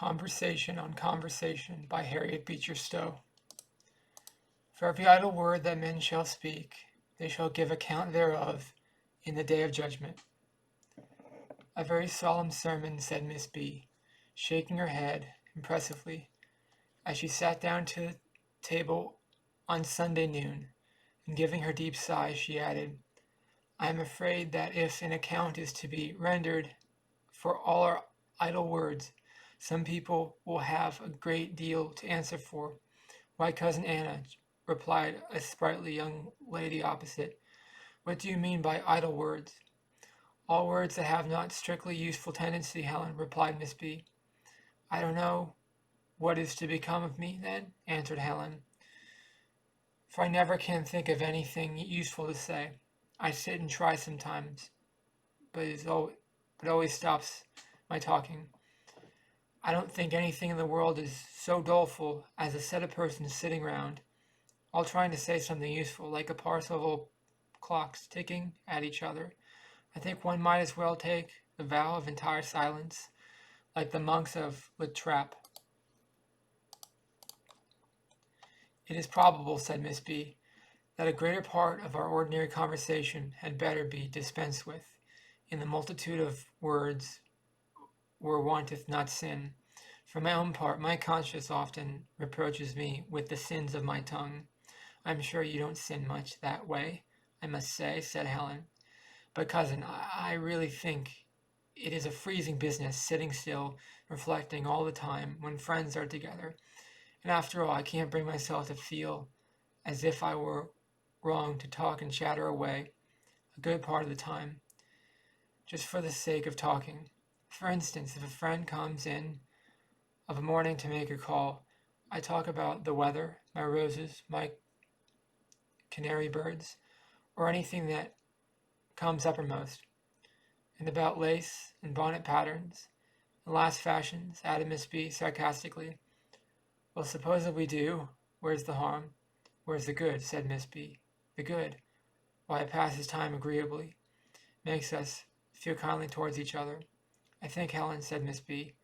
Conversation on Conversation by Harriet Beecher Stowe. For every idle word that men shall speak, they shall give account thereof in the day of judgment. A very solemn sermon, said Miss B., shaking her head impressively, as she sat down to table on Sunday noon, and giving her deep sigh, she added, I am afraid that if an account is to be rendered for all our idle words, some people will have a great deal to answer for. Why, Cousin Anna, replied a sprightly young lady opposite, what do you mean by idle words? All words that have not strictly useful tendency, Helen, replied Miss B. I don't know what is to become of me, then, answered Helen, for I never can think of anything useful to say. I sit and try sometimes, but it always stops my talking. I don't think anything in the world is so doleful as a set of persons sitting round, all trying to say something useful, like a parcel of old clocks ticking at each other. I think one might as well take the vow of entire silence, like the monks of La Trappe. It is probable, said Miss B., that a greater part of our ordinary conversation had better be dispensed with. In the multitude of words where wanteth not sin. For my own part, my conscience often reproaches me with the sins of my tongue. I am sure you don't sin much that way, I must say, said Helen. But, cousin, I really think it is a freezing business, sitting still, reflecting all the time when friends are together. And after all, I can't bring myself to feel as if I were wrong to talk and chatter away a good part of the time, just for the sake of talking. For instance, if a friend comes in of a morning to make a call, I talk about the weather, my roses, my canary birds, or anything that comes uppermost, and about lace and bonnet patterns, and last fashions, added Miss B. sarcastically. Well, suppose that we do, where's the harm? Where's the good? Said Miss B. The good? Why, it passes time agreeably, makes us feel kindly towards each other. I think, Helen, said Miss B.,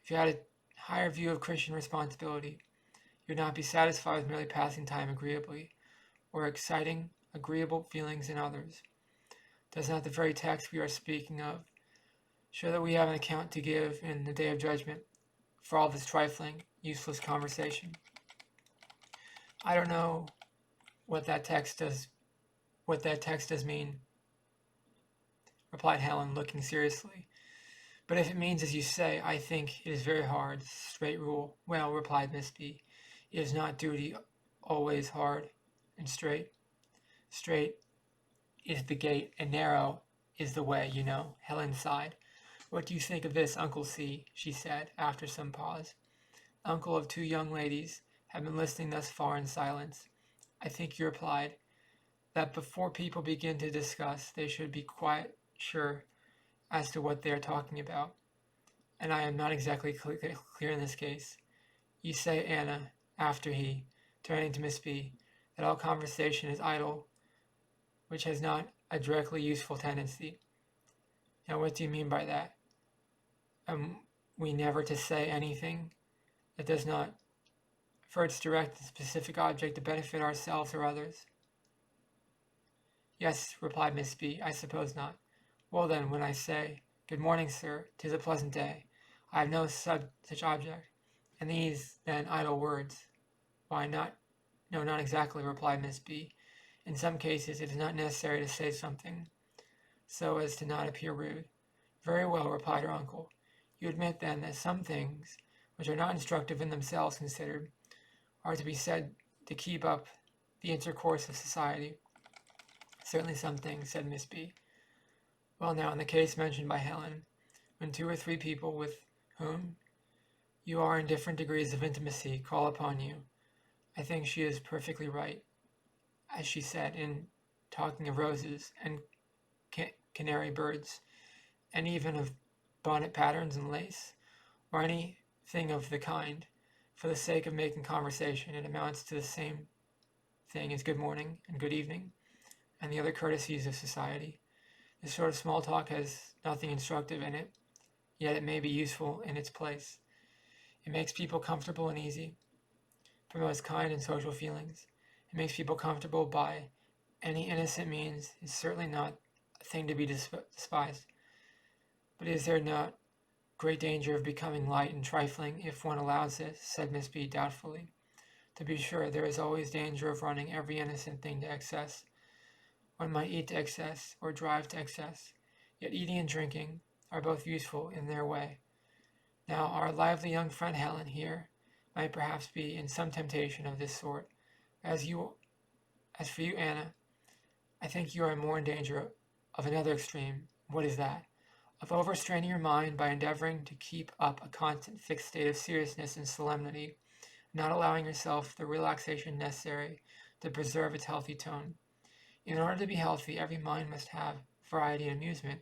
if you had a higher view of Christian responsibility, you would not be satisfied with merely passing time agreeably, or exciting agreeable feelings in others. Does not the very text we are speaking of show that we have an account to give in the day of judgment for all this trifling, useless conversation? I don't know what that text does mean, replied Helen, looking seriously. But if it means as you say, I think it is very hard, straight rule. Well, replied Miss B., it is not duty always hard and straight. Straight is the gate, and narrow is the way, you know. Helen sighed. What do you think of this, Uncle C? She said, after some pause. The uncle of two young ladies had been listening thus far in silence. I think, you replied, that before people begin to discuss, they should be quite sure as to what they are talking about, and I am not exactly clear in this case. You say, Anna, after he, turning to Miss B., that all conversation is idle, which has not a directly useful tendency. Now, what do you mean by that? We never to say anything that does not, for its direct and specific object, to benefit ourselves or others? Yes, replied Miss B., I suppose not. Well then, when I say, Good morning, sir, 'tis a pleasant day, I have no such object. And these, then, idle words? Why, not exactly, replied Miss B. In some cases it is not necessary to say something, so as to not appear rude. Very well, replied her uncle. You admit, then, that some things, which are not instructive in themselves considered, are to be said to keep up the intercourse of society. Certainly some things, said Miss B. Well now, in the case mentioned by Helen, when two or three people with whom you are in different degrees of intimacy call upon you, I think she is perfectly right, as she said, in talking of roses and canary birds, and even of bonnet patterns and lace, or anything of the kind, for the sake of making conversation. It amounts to the same thing as good morning and good evening, and the other courtesies of society. This sort of small talk has nothing instructive in it, yet it may be useful in its place. It makes people comfortable and easy, promotes kind and social feelings. It makes people comfortable by any innocent means. Is certainly not a thing to be despised. But is there not great danger of becoming light and trifling if one allows it? Said Miss B doubtfully. To be sure, there is always danger of running every innocent thing to excess. One might eat to excess or drive to excess, yet eating and drinking are both useful in their way. Now, our lively young friend Helen here might perhaps be in some temptation of this sort. As for you, Anna, I think you are more in danger of another extreme. What is that? Of overstraining your mind by endeavoring to keep up a constant fixed state of seriousness and solemnity, not allowing yourself the relaxation necessary to preserve its healthy tone. In order to be healthy, every mind must have variety and amusement,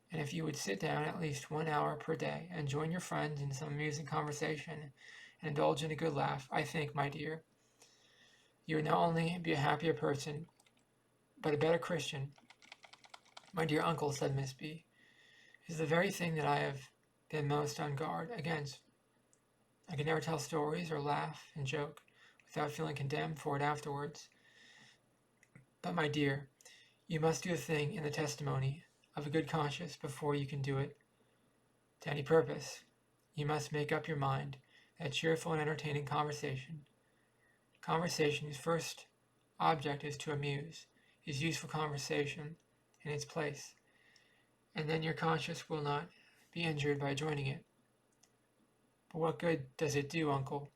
and if you would sit down at least 1 hour per day and join your friends in some amusing conversation and indulge in a good laugh, I think, my dear, you would not only be a happier person, but a better Christian. My dear uncle, said Miss B, is the very thing that I have been most on guard against. I can never tell stories or laugh and joke without feeling condemned for it afterwards. But, my dear, you must do a thing in the testimony of a good conscience before you can do it to any purpose. You must make up your mind that cheerful and entertaining conversation whose first object is to amuse, is useful conversation in its place, and then your conscience will not be injured by joining it. But what good does it do, uncle?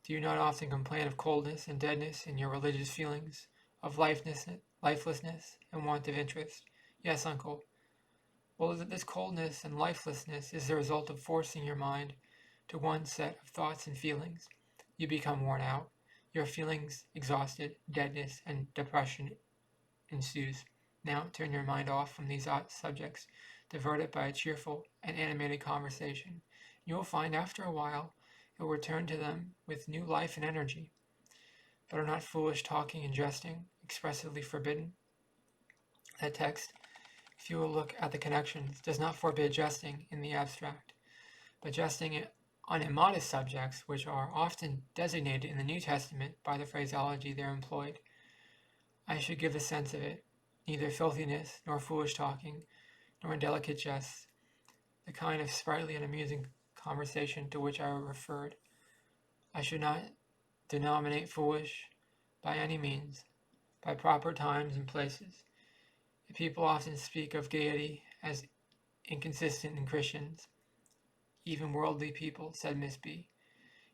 Do you not often complain of coldness and deadness in your religious feelings, of lifelessness and want of interest? Yes, uncle. Well, this coldness and lifelessness is the result of forcing your mind to one set of thoughts and feelings. You become worn out. Your feelings exhausted, deadness and depression ensues. Now turn your mind off from these subjects, divert it by a cheerful and animated conversation. You will find after a while it will return to them with new life and energy. But are not foolish talking and jesting expressly forbidden? That text, if you will look at the connections, does not forbid jesting in the abstract, but jesting on immodest subjects, which are often designated in the New Testament by the phraseology there employed. I should give the sense of it, neither filthiness, nor foolish talking, nor indelicate jests, the kind of sprightly and amusing conversation to which I referred. I should not denominate foolish by any means, by proper times and places. The people often speak of gaiety as inconsistent in Christians, even worldly people, said Miss B.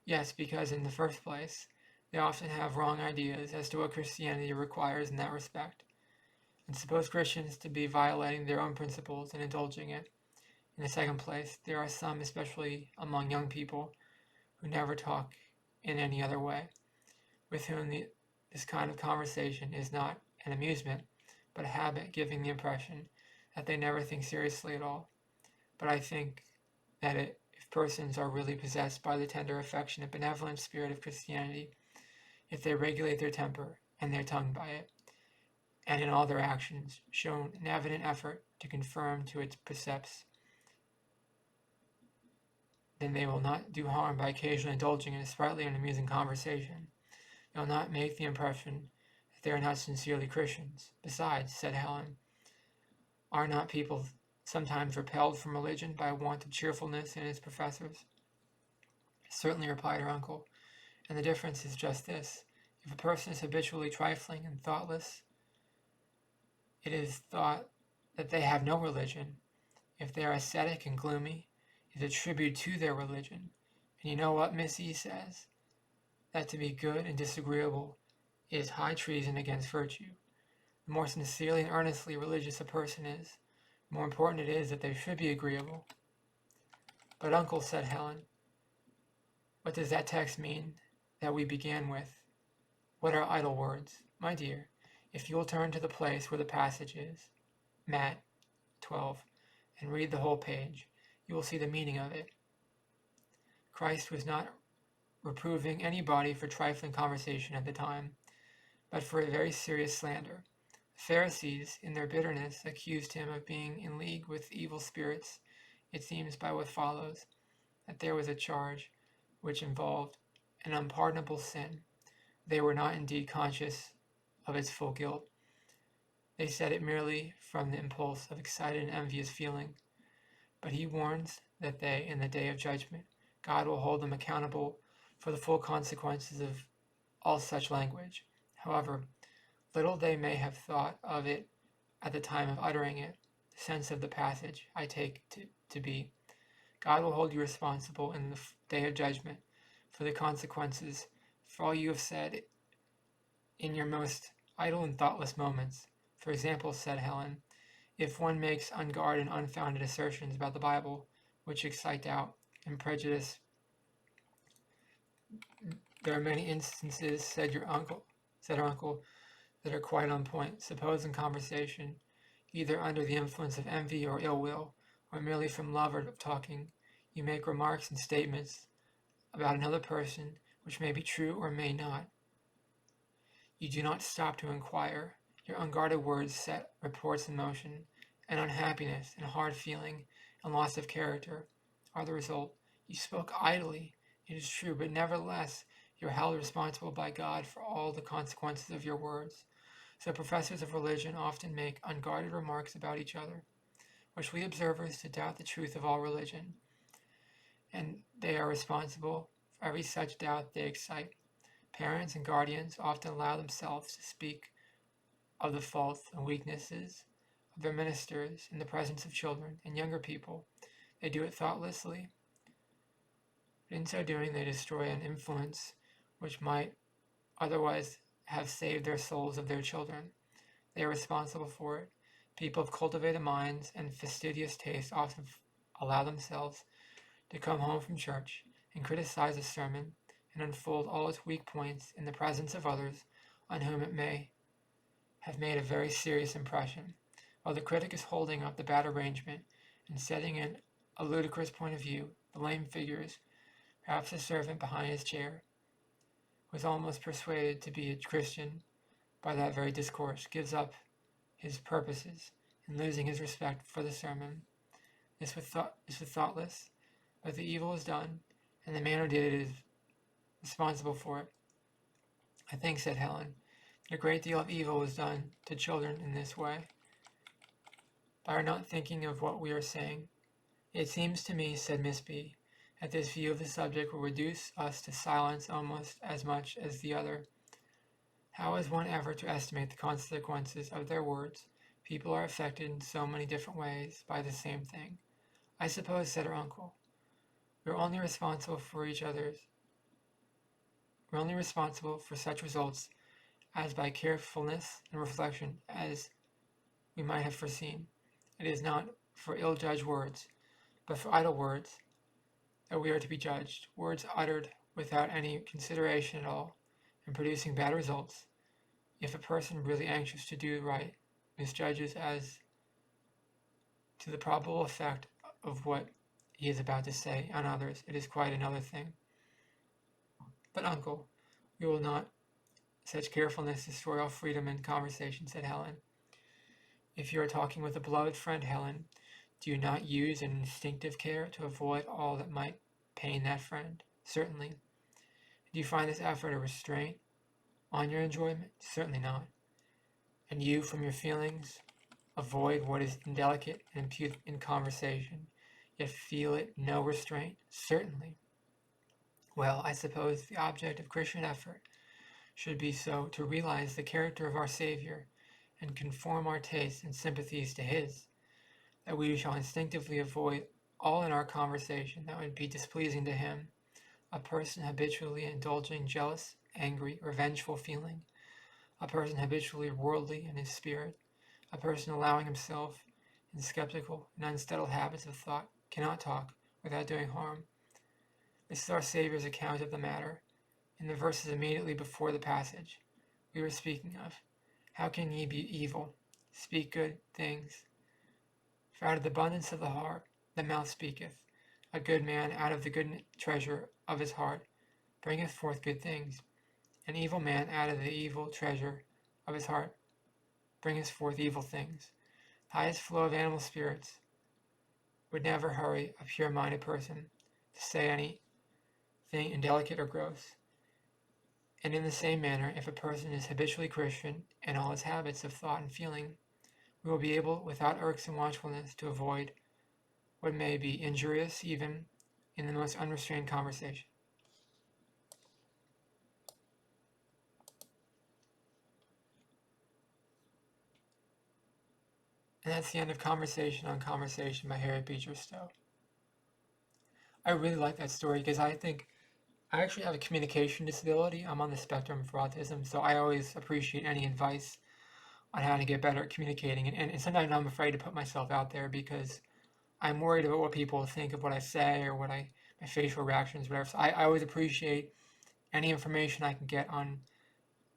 Yes, because in the first place, they often have wrong ideas as to what Christianity requires in that respect, and suppose Christians to be violating their own principles and indulging it. In the second place, there are some, especially among young people, who never talk in any other way, with whom this kind of conversation is not an amusement, but a habit, giving the impression that they never think seriously at all. But I think that if persons are really possessed by the tender, affectionate, benevolent spirit of Christianity, if they regulate their temper and their tongue by it, and in all their actions show an evident effort to conform to its precepts, then they will not do harm by occasionally indulging in a sprightly and amusing conversation. They will not make the impression that they are not sincerely Christians. Besides, said Helen, are not people sometimes repelled from religion by want of cheerfulness in its professors? Certainly, replied her uncle, and the difference is just this. If a person is habitually trifling and thoughtless, it is thought that they have no religion. If they are ascetic and gloomy, it is a tribute to their religion. And you know what Miss E says? That to be good and disagreeable is high treason against virtue. The more sincerely and earnestly religious a person is, the more important it is that they should be agreeable. But uncle, said Helen, what does that text mean that we began with? What are idle words? My dear, if you will turn to the place where the passage is, Matt 12, and read the whole page, you will see the meaning of it. Christ was not reproving anybody for trifling conversation at the time, but for a very serious slander. The Pharisees, in their bitterness, accused him of being in league with evil spirits, it seems by what follows. that there was a charge which involved an unpardonable sin. They were not indeed conscious of its full guilt. They said it merely from the impulse of excited and envious feeling. But he warns that they, in the day of judgment, God will hold them accountable for the full consequences of all such language. However little they may have thought of it at the time of uttering it, the sense of the passage I take to be, God will hold you responsible in the day of judgment for the consequences for all you have said in your most idle and thoughtless moments. For example, said Helen, if one makes unguarded and unfounded assertions about the Bible, which excite doubt and prejudice, there are many instances, said her uncle, that are quite on point. Suppose in conversation, either under the influence of envy or ill will, or merely from love of talking, you make remarks and statements about another person which may be true or may not. You do not stop to inquire. Your unguarded words set reports in motion, and unhappiness and hard feeling and loss of character are the result. You spoke idly, it is true, but nevertheless you are held responsible by God for all the consequences of your words. So professors of religion often make unguarded remarks about each other, which lead observers to doubt the truth of all religion, and they are responsible for every such doubt they excite. Parents and guardians often allow themselves to speak of the faults and weaknesses of their ministers in the presence of children and younger people. They do it thoughtlessly, but in so doing they destroy an influence which might otherwise have saved their souls of their children. They are responsible for it. People of cultivated minds and fastidious taste often allow themselves to come home from church and criticize a sermon and unfold all its weak points in the presence of others on whom it may have made a very serious impression, while the critic is holding up the bad arrangement and setting in a ludicrous point of view the lame figures. Perhaps the servant behind his chair was almost persuaded to be a Christian by that very discourse, gives up his purposes, and losing his respect for the sermon. This was thoughtless, but the evil is done, and the man who did it is responsible for it. I think, said Helen, that a great deal of evil was done to children in this way, by our not thinking of what we are saying. It seems to me, said Miss B., that this view of the subject will reduce us to silence almost as much as the other. How is one ever to estimate the consequences of their words? People are affected in so many different ways by the same thing. I suppose, said her uncle, we're only responsible for such results as by carefulness and reflection as we might have foreseen. It is not for ill-judged words, but for idle words, that we are to be judged. Words uttered without any consideration at all, and producing bad results. If a person really anxious to do right misjudges as to the probable effect of what he is about to say on others, it is quite another thing. But, uncle, we will not such carefulness destroy all freedom in conversation, said Helen. If you are talking with a beloved friend, Helen, do you not use an instinctive care to avoid all that might pain that friend? Certainly. Do you find this effort a restraint on your enjoyment? Certainly not. And you, from your feelings, avoid what is indelicate and impudent in conversation, yet feel it no restraint? Certainly. Well, I suppose the object of Christian effort should be so to realize the character of our Savior and conform our tastes and sympathies to His, that we shall instinctively avoid all in our conversation that would be displeasing to Him. A person habitually indulging jealous, angry, or vengeful feeling, a person habitually worldly in his spirit, a person allowing himself in skeptical and unsettled habits of thought, cannot talk without doing harm. This is our Savior's account of the matter, in the verses immediately before the passage we were speaking of. How can ye be evil? Speak good things. For out of the abundance of the heart the mouth speaketh. A good man out of the good treasure of his heart bringeth forth good things. An evil man out of the evil treasure of his heart bringeth forth evil things. The highest flow of animal spirits would never hurry a pure-minded person to say anything indelicate or gross. And in the same manner, if a person is habitually Christian in all his habits of thought and feeling, we will be able, without irksome watchfulness, to avoid what may be injurious even in the most unrestrained conversation. And that's the end of Conversation on Conversation by Harriet Beecher Stowe. I really like that story because I think I actually have a communication disability. I'm on the spectrum for autism, so I always appreciate any advice on how to get better at communicating. And sometimes I'm afraid to put myself out there because I'm worried about what people think of what I say or my facial reactions, whatever. So I always appreciate any information I can get on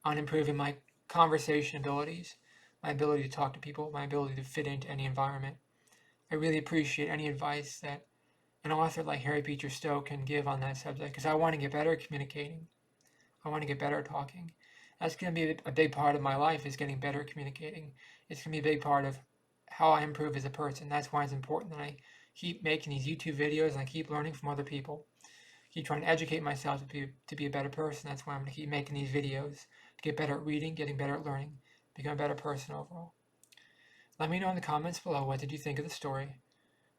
improving my conversation abilities, my ability to talk to people, my ability to fit into any environment. I really appreciate any advice that an author like Harriet Beecher Stowe can give on that subject because I want to get better at communicating. I want to get better at talking. That's going to be a big part of my life, is getting better at communicating. It's going to be a big part of how I improve as a person. That's why it's important that I keep making these YouTube videos and I keep learning from other people. Keep trying to educate myself to be a better person. That's why I'm going to keep making these videos, to get better at reading, getting better at learning, become a better person overall. Let me know in the comments below, what did you think of the story?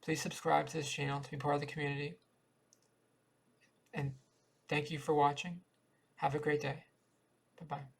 Please subscribe to this channel to be part of the community. And thank you for watching. Have a great day. Bye-bye.